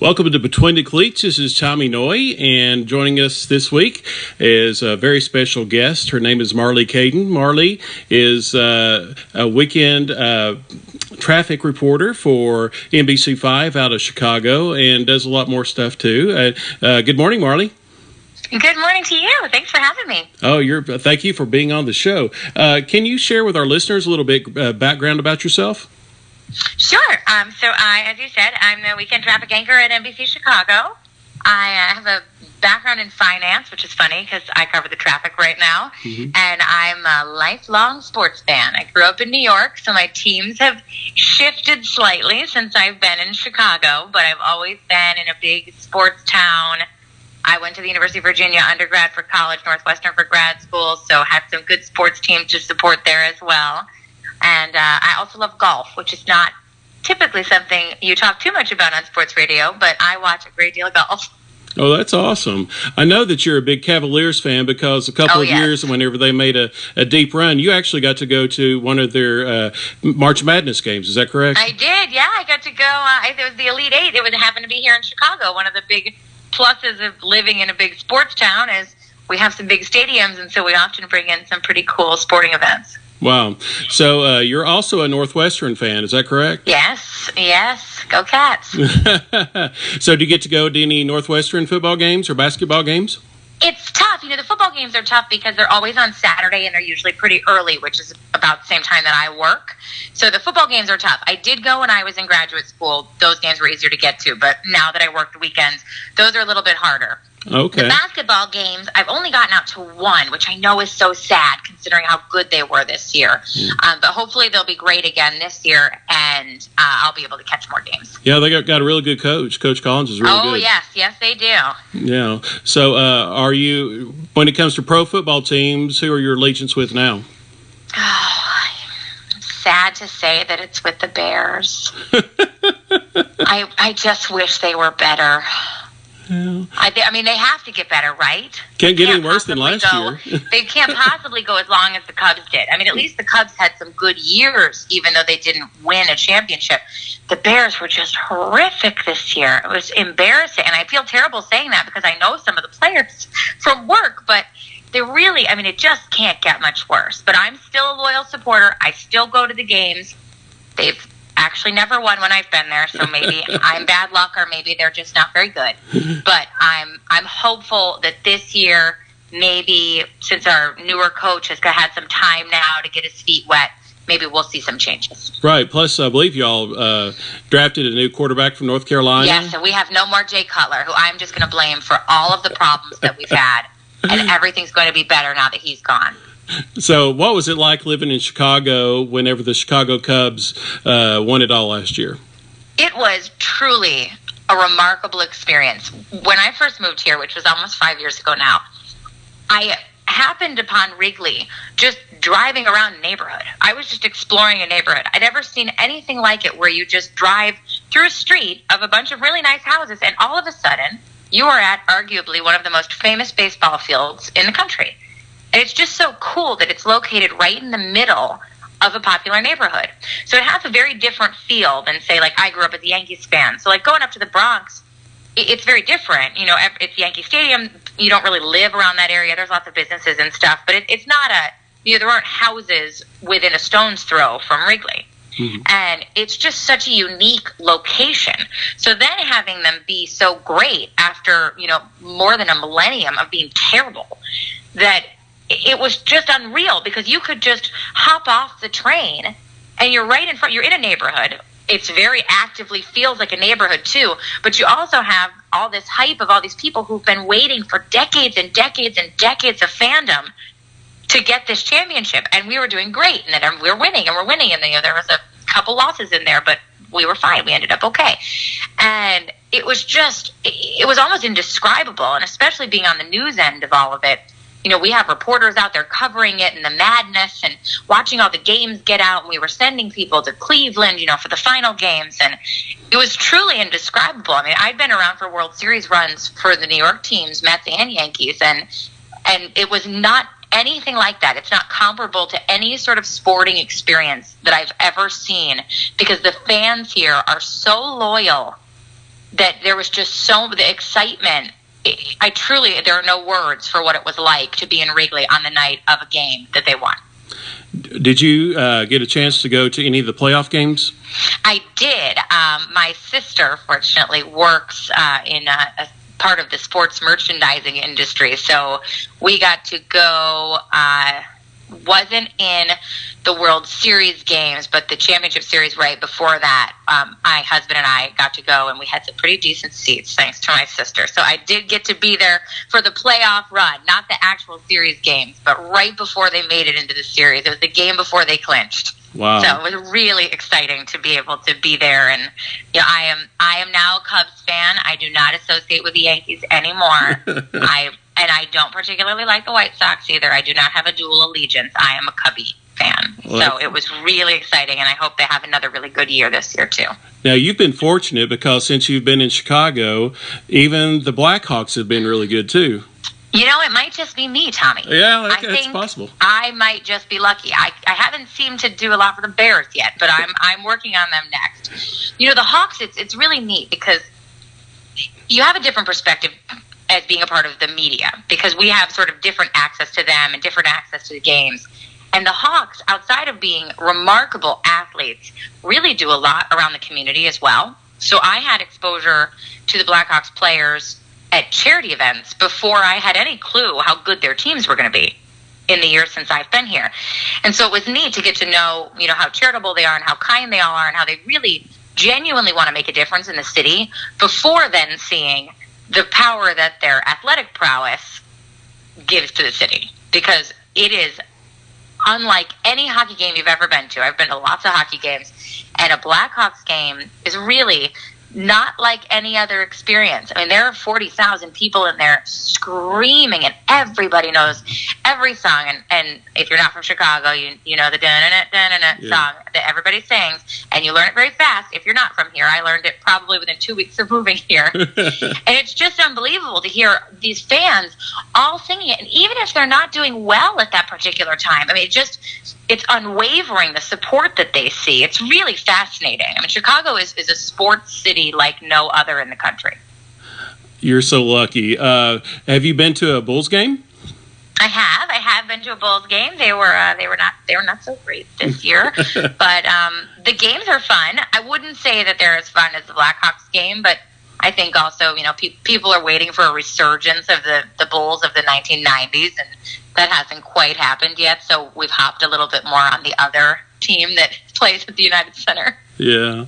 Welcome to Between the Cleats. This is Tommy Noy, and joining us this week is a very special guest. Her name is Marley Kayden. Marley is a weekend traffic reporter for NBC5 out of Chicago and does a lot more stuff too. Good morning, Marley. Good morning to you. Thanks for having me. Thank you for being on the show. Can you share with our listeners a little bit background about yourself? Sure. As you said, I'm the weekend traffic anchor at NBC Chicago. I have a background in finance, which is funny because I cover the traffic right now. Mm-hmm. And I'm a lifelong sports fan. I grew up in New York, so my teams have shifted slightly since I've been in Chicago, but I've always been in a big sports town. I went to the University of Virginia undergrad for college, Northwestern for grad school, so had some good sports teams to support there as well. And I also love golf, which is not typically something you talk too much about on sports radio, but I watch a great deal of golf. Oh, that's awesome. I know that you're a big Cavaliers fan because a couple of years, whenever they made a deep run, you actually got to go to one of their March Madness games. Is that correct? I did, yeah. I got to go. It was the Elite Eight. It would happen to be here in Chicago. One of the big pluses of living in a big sports town is we have some big stadiums, and so we often bring in some pretty cool sporting events. Wow. So you're also a Northwestern fan, is that correct? Yes. Go Cats. So do you get to go to any Northwestern football games or basketball games? It's tough. The football games are tough because they're always on Saturday and they're usually pretty early, which is about the same time that I work. So the football games are tough. I did go when I was in graduate school. Those games were easier to get to, but now that I work the weekends, those are a little bit harder. Okay. The basketball games, I've only gotten out to one, which I know is so sad considering how good they were this year. But hopefully they'll be great again this year, and I'll be able to catch more games. Yeah, they got a really good coach. Coach Collins is really good. Oh, yes, they do. Yeah. So are you, when it comes to pro football teams, who are your allegiance with now? Oh, sad to say that it's with the Bears. I just wish they were better. Yeah. I mean, they have to get better, right? Can't get any worse than last year. They can't possibly go as long as the Cubs did. I mean, at least the Cubs had some good years, even though they didn't win a championship. The Bears were just horrific this year. It was embarrassing. And I feel terrible saying that because I know some of the players from work, but they really, I mean, it just can't get much worse. But I'm still a loyal supporter. I still go to the games. They've actually never won when I've been there, so maybe I'm bad luck or maybe they're just not very good. But I'm hopeful that this year, maybe since our newer coach has had some time now to get his feet wet, maybe we'll see some changes. Right. Plus, I believe y'all drafted a new quarterback from North Carolina. Yes, and we have no more Jay Cutler, who I'm just going to blame for all of the problems that we've had, and everything's going to be better now that he's gone. So what was it like living in Chicago whenever the Chicago Cubs won it all last year? It was truly a remarkable experience. When I first moved here, which was almost 5 years ago now, I happened upon Wrigley just driving around a neighborhood. I was just exploring a neighborhood. I'd never seen anything like it where you just drive through a street of a bunch of really nice houses and all of a sudden you are at arguably one of the most famous baseball fields in the country. And it's just so cool that it's located right in the middle of a popular neighborhood. So it has a very different feel than, say, like I grew up as a Yankees fan. So like going up to the Bronx, it's very different. It's Yankee Stadium. You don't really live around that area. There's lots of businesses and stuff. But it's not there aren't houses within a stone's throw from Wrigley. Mm-hmm. And it's just such a unique location. So then having them be so great after, more than a millennium of being terrible, that it was just unreal because you could just hop off the train and you're right in front. You're in a neighborhood. It's very actively feels like a neighborhood too, but you also have all this hype of all these people who've been waiting for decades and decades and decades of fandom to get this championship. And we were doing great, and then we were winning. And there was a couple losses in there, but we were fine. We ended up okay. And it was almost indescribable, and especially being on the news end of all of it. We have reporters out there covering it and the madness and watching all the games get out. And we were sending people to Cleveland, for the final games. And it was truly indescribable. I mean, I'd been around for World Series runs for the New York teams, Mets and Yankees. And it was not anything like that. It's not comparable to any sort of sporting experience that I've ever seen because the fans here are so loyal that there was just the excitement. There are no words for what it was like to be in Wrigley on the night of a game that they won. Did you get a chance to go to any of the playoff games? I did. My sister, fortunately, works in a part of the sports merchandising industry, so we got to go. Wasn't in the World Series games, but the championship series right before that, my husband and I got to go, and we had some pretty decent seats thanks to my sister. So I did get to be there for the playoff run, not the actual series games, but right before they made it into the series. It was the game before they clinched. Wow. So it was really exciting to be able to be there. And I am now a Cubs fan. I do not associate with the Yankees anymore. I don't particularly like the White Sox either. I do not have a dual allegiance. I am a Cubby fan. So it was really exciting, and I hope they have another really good year this year, too. Now, you've been fortunate because since you've been in Chicago, even the Blackhawks have been really good, too. It might just be me, Tommy. Yeah, I think it's possible. I might just be lucky. I haven't seemed to do a lot for the Bears yet, but I'm working on them next. The Hawks, it's really neat because you have a different perspective as being a part of the media, because we have sort of different access to them and different access to the games. And the Hawks, outside of being remarkable athletes, really do a lot around the community as well. So I had exposure to the Blackhawks players at charity events before I had any clue how good their teams were going to be in the years since I've been here. And so it was neat to get to know, how charitable they are and how kind they all are and how they really genuinely want to make a difference in the city before then seeing the power that their athletic prowess gives to the city, because it is unlike any hockey game you've ever been to. I've been to lots of hockey games, and a Blackhawks game is really not like any other experience. I mean, there are 40,000 people in there screaming, and everybody knows every song. And if you're not from Chicago, you know the da-na-na-na-na song that everybody sings, and you learn it very fast. If you're not from here, I learned it probably within 2 weeks of moving here. And it's just unbelievable to hear these fans all singing it. And even if they're not doing well at that particular time, I mean, it's unwavering, the support that they see. It's really fascinating. I mean, Chicago is a sports city like no other in the country. You're so lucky. Have you been to a Bulls game? I have been to a Bulls game. They were not so great this year, but the games are fun. I wouldn't say that they're as fun as the Blackhawks game, but I think also people are waiting for a resurgence of the Bulls of the 1990s, and that hasn't quite happened yet. So we've hopped a little bit more on the other team that plays at the United Center. Yeah.